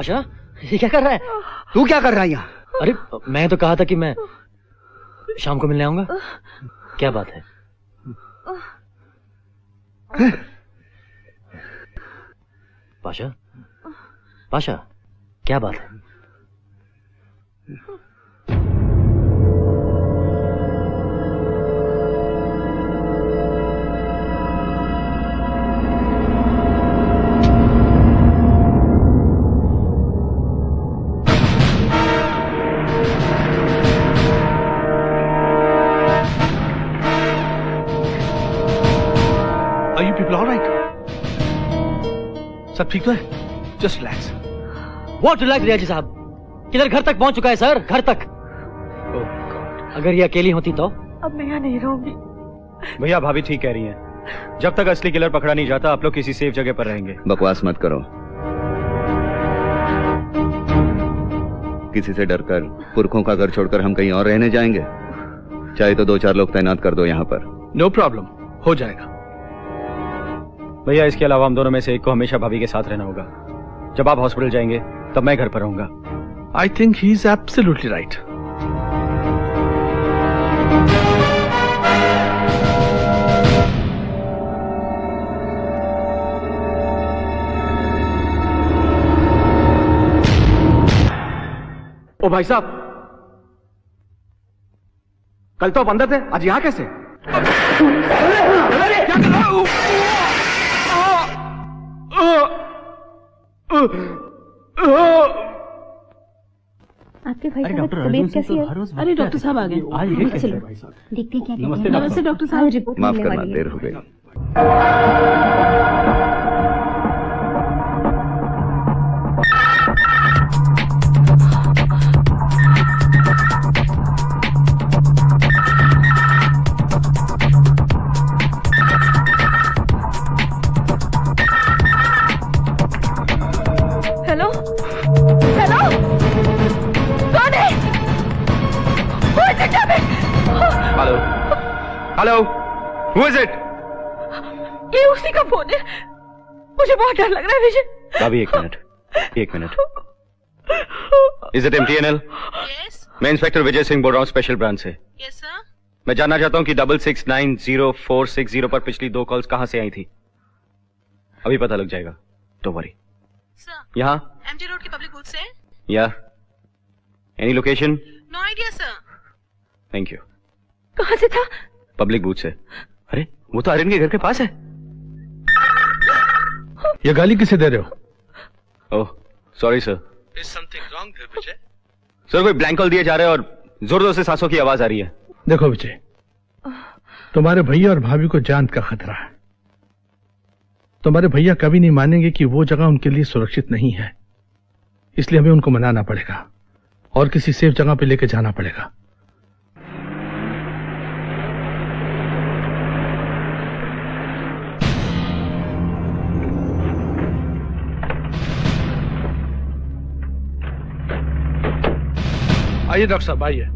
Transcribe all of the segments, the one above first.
पाशा, ये क्या कर रहा है? तू क्या कर रहा है यहाँ? अरे मैं तो कहा था कि मैं शाम को मिलने आऊंगा। क्या बात है? पाशा, पाशा, क्या बात है? सब ठीक तो है? Just relax. व्हाट रिलैक्स रियाजी साहब? किधर घर तक पहुंच चुका है सर, घर तक। अगर ये अकेली होती तो? अब मैं यहाँ नहीं रहूंगी। भैया भाभी ठीक कह रही हैं। जब तक असली किलर पकड़ा नहीं जाता आप लोग किसी सेफ जगह पर रहेंगे। बकवास मत करो। किसी से डरकर पुरखों का घर छोड़कर हम कहीं और रहने जाएंगे? चाहे तो 2-4 लोग तैनात कर दो यहाँ पर। नो प्रॉब्लम, हो जाएगा। भैया इसके अलावा हम दोनों में से एक को हमेशा भाभी के साथ रहना होगा। जब आप हॉस्पिटल जाएंगे तब मैं घर पर रहूंगा। I think he is absolutely right. ओ भाई साहब, कल तो आप अंदर थे, आज यहां कैसे? क्या कर रहा हूं? आपके भाई साहब की तबीयत कैसी है? अरे डॉक्टर साहब आ गए। चलो देखते हैं क्या कहते हैं। नमस्ते डॉक्टर साहब। रिपोर्ट माफ करना, देर हो गई। हेलो हेलो, कौन है? Hello hello, who is it? ये उसी का फोन है। मुझे बहुत डर लग रहा है विजय। भाभी एक minute. Is it MTNL? Yes. मैं इंस्पेक्टर विजय सिंह बोल रहा हूँ, स्पेशल ब्रांच से। Yes sir. मैं जानना चाहता हूँ कि 6690-460 पर पिछली 2 कॉल्स कहाँ से आई थी। अभी पता लग जाएगा, डोंट वरी। सर यहाँ MG रोड की पब्लिक बूथ से। या any location? No idea sir. Thank you. कहाँ से था? पब्लिक बूथ से। अरे वो तो आर्यन के घर के पास है। ये गाली किसे दे रहे हो? Oh sorry sir. Is something wrong there Vijay? Sir कोई ब्लैंक कॉल दिए जा रहे हैं और जोर जोर से सांसों की आवाज आ रही है। देखो विजय, तुम्हारे भैया और भाभी को जान का खतरा है। तुम्हारे भैया कभी नहीं मानेंगे कि वो जगह उनके लिए सुरक्षित नहीं है, इसलिए हमें उनको मनाना पड़ेगा और किसी सेफ जगह पे लेके जाना पड़ेगा। आइए डॉक्टर साहब, आइए।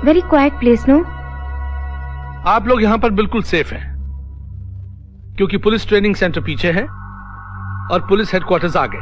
Very quiet place no. आप लोग यहां पर बिल्कुल सेफ हैं, क्योंकि पुलिस ट्रेनिंग सेंटर पीछे है और पुलिस हेडक्वार्टर्स आगे।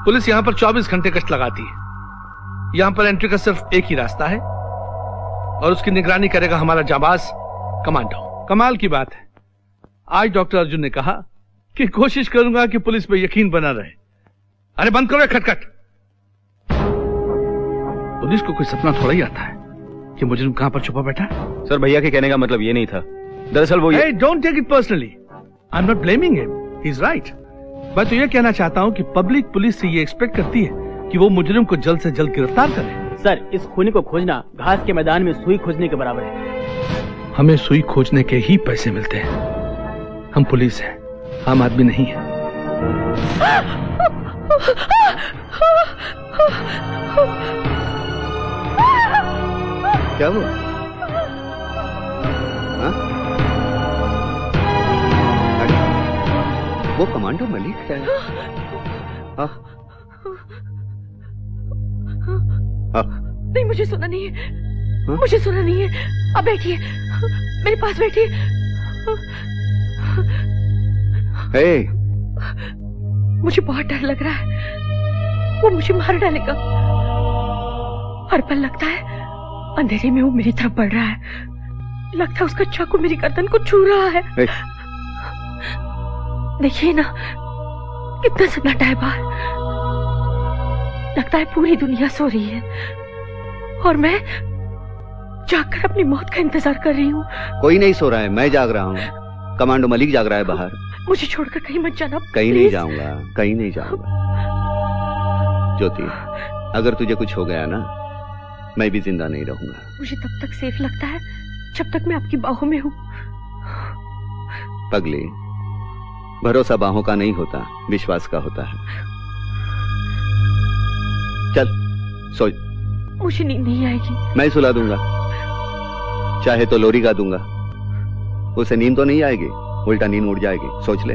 पुलिस यहां पर 24 घंटे गश्त लगाती है। यहां पर एंट्री का सिर्फ एक ही रास्ता है और उसकी निगरानी करेगा हमारा जाबाज कमांडो। कमाल की बात है, आज डॉक्टर अर्जुन ने कहा कि कोशिश करूंगा कि पुलिस पे यकीन बना रहे। अरे बंद करो खटखट। पुलिस को कोई सपना थोड़ा ही आता है कि मुजरिम कहां पर छुपा बैठा है। सर भैया के कहने का मतलब ये नहीं था, दरअसल वो Hey, don't take it personally. I'm not blaming him. He's right. मैं तो ये कहना चाहता हूँ कि पब्लिक पुलिस से ये एक्सपेक्ट करती है कि वो मुजरिम को जल्द से जल्द गिरफ्तार करे। सर इस खूनी को खोजना घास के मैदान में सुई खोजने के बराबर है। हमें सुई खोजने के ही पैसे मिलते हैं। हम पुलिस हैं, आम आदमी नहीं है। क्या हुआ? वो कमांडो मलिक है। नहीं, मुझे सुना नहीं है। मुझे सुना नहीं है। अब बैठिए, मेरे पास बैठिए। मुझे बहुत डर लग रहा है, वो मुझे मार डालेगा। हर पल लगता है अंधेरे में वो मेरी तरफ बढ़ रहा है। लगता है उसका चाकू मेरी गर्दन को छू रहा है। देखिए ना कितना सन्नाटा है बाहर। लगता है पूरी दुनिया सो रही है और मैं जागकर अपनी मौत का इंतजार कर रही हूँ। कोई नहीं सो रहा है, मैं जाग रहा हूँ। कमांडो मलिक जाग रहा है बाहर। मुझे छोड़कर कहीं मत जाना। कहीं नहीं जाऊंगा, कहीं नहीं जाऊंगा। ज्योति, अगर तुझे कुछ हो गया ना, मैं भी जिंदा नहीं रहूंगा। मुझे तब तक सेफ लगता है जब तक मैं आपकी बाहों में हूँ। पगली, भरोसा बाहों का नहीं होता, विश्वास का होता है। चल सो। मुझे नींद नहीं आएगी। मैं सुला दूंगा, चाहे तो लोरी गा दूंगा। उसे नींद तो नहीं आएगी, उल्टा नींद उड़ जाएगी। सोच ले।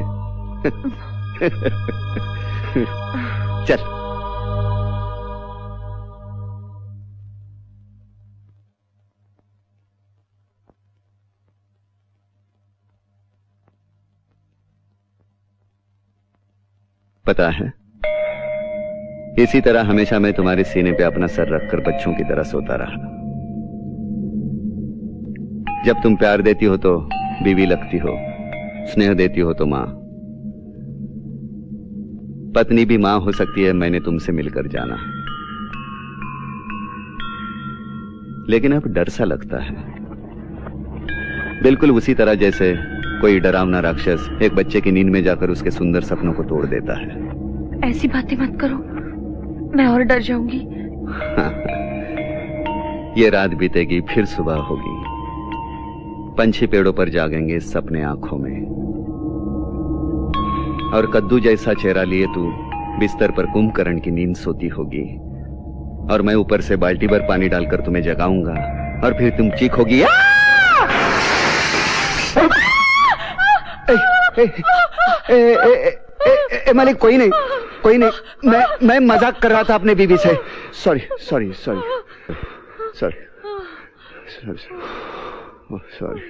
चल। पता है, इसी तरह हमेशा मैं तुम्हारे सीने पे अपना सर रखकर बच्चों की तरह सोता रहा। जब तुम प्यार देती हो तो बीवी लगती हो, स्नेह देती हो तो मां। पत्नी भी मां हो सकती है, मैंने तुमसे मिलकर जाना। लेकिन अब डर सा लगता है, बिल्कुल उसी तरह जैसे कोई डरावना राक्षस एक बच्चे की नींद में जाकर उसके सुंदर सपनों को तोड़ देता है। ऐसी बातें मत करो, मैं और डर जाऊंगी। ये रात बीतेगी, फिर सुबह होगी। पंछी पेड़ों पर जागेंगे सपने आंखों में, और कद्दू जैसा चेहरा लिए तू बिस्तर पर कुंभकर्ण की नींद सोती होगी, और मैं ऊपर से बाल्टी भर पानी डालकर तुम्हें जगाऊंगा, और फिर तुम चीखोगी। मालिक, कोई नहीं, कोई नहीं। मैं मजाक कर रहा था अपने बीवी से। Sorry sorry sorry sorry sorry.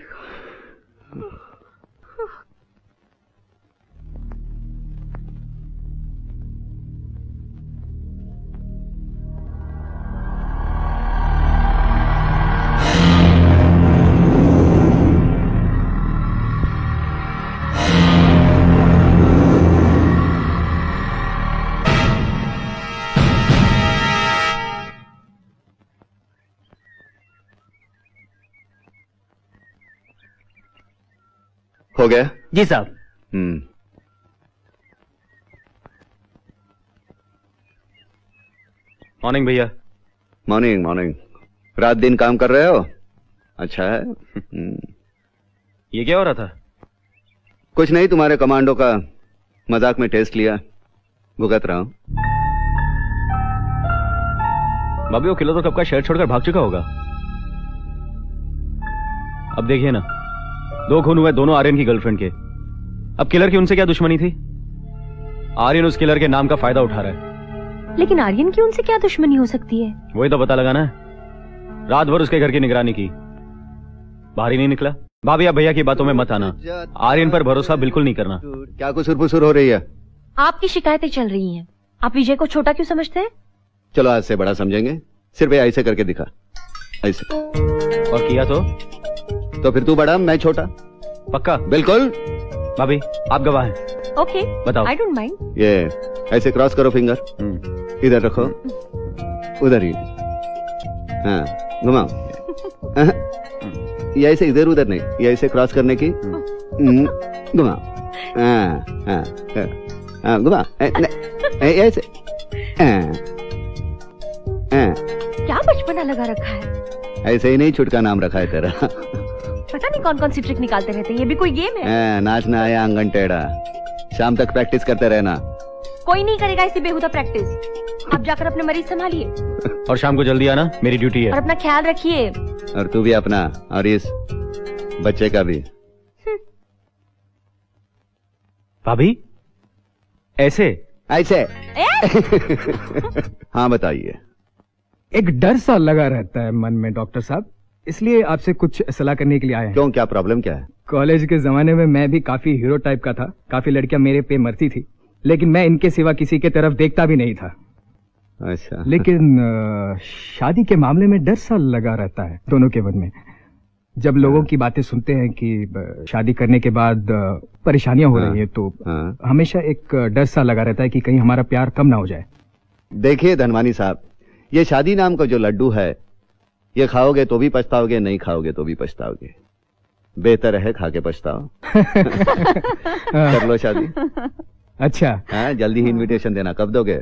हो गया? जी साहब। मॉर्निंग भैया। Morning morning. रात दिन काम कर रहे हो? अच्छा है। ये क्या हो रहा था? कुछ नहीं, तुम्हारे कमांडो का मजाक में टेस्ट लिया, भुगत रहा हूं। भाभी, वो किलो तो कब का शहर छोड़कर भाग चुका होगा। अब देखिए ना, 2 खून हुए, दोनों आर्यन की गर्लफ्रेंड के। अब किलर की उनसे क्या दुश्मनी थी? आर्यन उस किलर के नाम का फायदा उठा रहा है। लेकिन आर्यन की उनसे क्या दुश्मनी हो सकती है? वही तो पता लगाना है। रात भर उसके घर की निगरानी की, बाहर ही नहीं निकला। भाभी, आप भैया की बातों में मत आना। आर्यन पर भरोसा बिल्कुल नहीं करना। क्या कुसुर फुसुर हो रही है? आपकी शिकायतें चल रही हैं। आप विजय को छोटा क्यों समझते हैं? चलो आज से बड़ा समझेंगे। सिर्फ ऐसे करके दिखा, ऐसे। और किया तो फिर तू बड़ा, मैं छोटा। पक्का? बिल्कुल। भाभी, आप गवाह हैं। ओके, बताओ। I don't mind. ये ऐसे क्रॉस करो फिंगर, इधर रखो, उधर ही। हाँ, घुमाओ। ये ऐसे इधर उधर नहीं, ये ऐसे क्रॉस करने की। घुमाओ। घुमाओ ऐसे। क्या बचपना लगा रखा है? ऐसे ही नहीं छुटका नाम रखा है तेरा। पता नहीं कौन कौन सी ट्रिक निकालते रहते हैं। ये भी कोई गेम है? नाचना आया आंगन टेढ़ा। शाम तक प्रैक्टिस करते रहना। कोई नहीं करेगा ऐसी बेहुदा प्रैक्टिस। आप जाकर अपने मरीज संभालिए, और शाम को जल्दी आना, मेरी ड्यूटी है। और अपना ख्याल रखिए। और तू भी अपना, और इस बच्चे का भी। भाभी, ऐसे ऐसे। हाँ बताइए। एक डर सा लगा रहता है मन में डॉक्टर साहब। इसलिए आपसे कुछ सलाह करने के लिए आए हैं। क्यों, क्या प्रॉब्लम क्या है? कॉलेज के जमाने में मैं भी काफी हीरो टाइप का था, काफी लड़कियां मेरे पे मरती थी, लेकिन मैं इनके सिवा किसी के तरफ देखता भी नहीं था। अच्छा। लेकिन शादी के मामले में डर सा लगा रहता है दोनों के मन में। जब लोगों की बातें सुनते हैं कि शादी करने के बाद परेशानियां हो रही है, तो हमेशा एक डर सा लगा रहता है कि कहीं हमारा प्यार कम ना हो जाए। देखिए धनवानी साहब, ये शादी नाम का जो लड्डू है, ये खाओगे तो भी पछताओगे, नहीं खाओगे तो भी पछताओगे। बेहतर है खा के पछताओ। कर लो शादी। अच्छा। हाँ, जल्दी ही इनविटेशन देना। कब दोगे?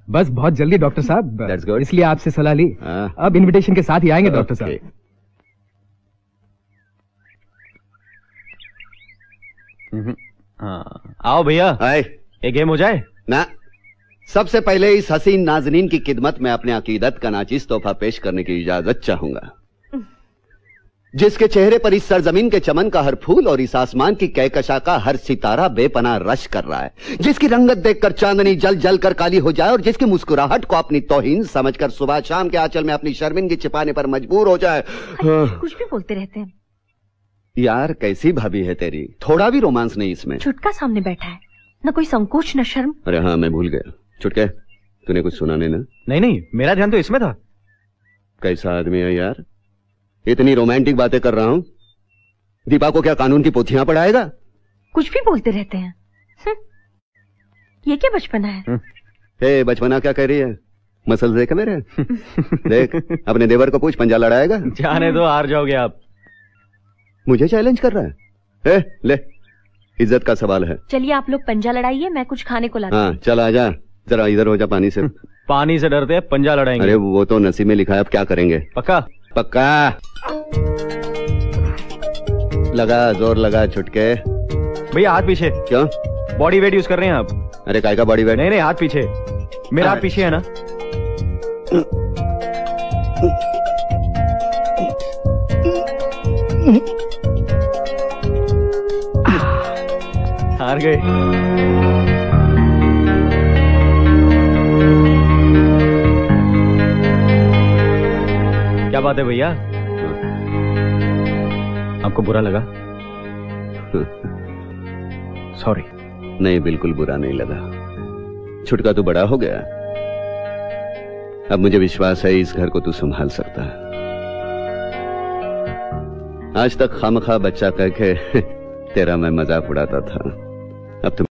बस बहुत जल्दी डॉक्टर साहब, इसलिए आपसे सलाह ली। अब इनविटेशन के साथ ही आएंगे डॉक्टर साहब। हाँ, आओ भैया, एक गेम हो जाए ना। सबसे पहले इस हसीन नाजनीन की खिदमत में अपने अकीदत का नाचीज तोहफा पेश करने की इजाजत चाहूंगा, जिसके चेहरे पर इस सरजमीन के चमन का हर फूल और इस आसमान की कहकशा का हर सितारा बेपनाह रश कर रहा है, जिसकी रंगत देखकर चांदनी जल जल कर काली हो जाए और जिसकी मुस्कुराहट को अपनी तौहीन समझकर सुबह शाम के आंचल में अपनी शर्मिंदगी छिपाने पर मजबूर हो जाए। कुछ भी बोलते रहते हैं यार। कैसी भाभी है तेरी, थोड़ा भी रोमांस नहीं इसमें। छुटका सामने बैठा है, न कोई संकोच न शर्म। अरे हाँ, मैं भूल गया। छुटके, तूने कुछ सुना नहीं ना? नहीं, मेरा ध्यान तो इसमें था। कैसा आदमी है यार, इतनी रोमांटिक बातें कर रहा हूं, दीपा को क्या कानून की पोथियां पढ़ाएगा? कुछ भी बोलते रहते हैं। ये क्या बचपना है? हे, बचपना क्या कह रही है? मसल देख मेरे। देख, अपने देवर को पूछ, पंजा लड़ाएगा? जाने दो, हार जाओगे आप। मुझे चैलेंज कर रहा है? ले, इज्जत का सवाल है। चलिए आप लोग पंजा लड़ाइए, मैं कुछ खाने को लाती हूं। हाँ, चल आजा, जरा इधर हो जा पानी से। पानी से डरते हैं, पंजा लड़ाएंगे। अरे वो तो नसीब में लिखा है, अब क्या करेंगे? पक्का? पक्का। लगा, जोर लगा छुटके। भैया हाथ पीछे। क्यों? बॉडी वेट यूज कर रहे हैं आप? अरे काय का बॉडी वेट? नहीं, हाथ पीछे। मेरा हाथ पीछे है ना। हार गए। क्या बात है भैया, आपको बुरा लगा? सॉरी। नहीं, बिल्कुल बुरा नहीं लगा। छुटका तू बड़ा हो गया, अब मुझे विश्वास है इस घर को तू संभाल सकता है। आज तक खामखा बच्चा कह के तेरा मैं मजाक उड़ाता था, अब तुम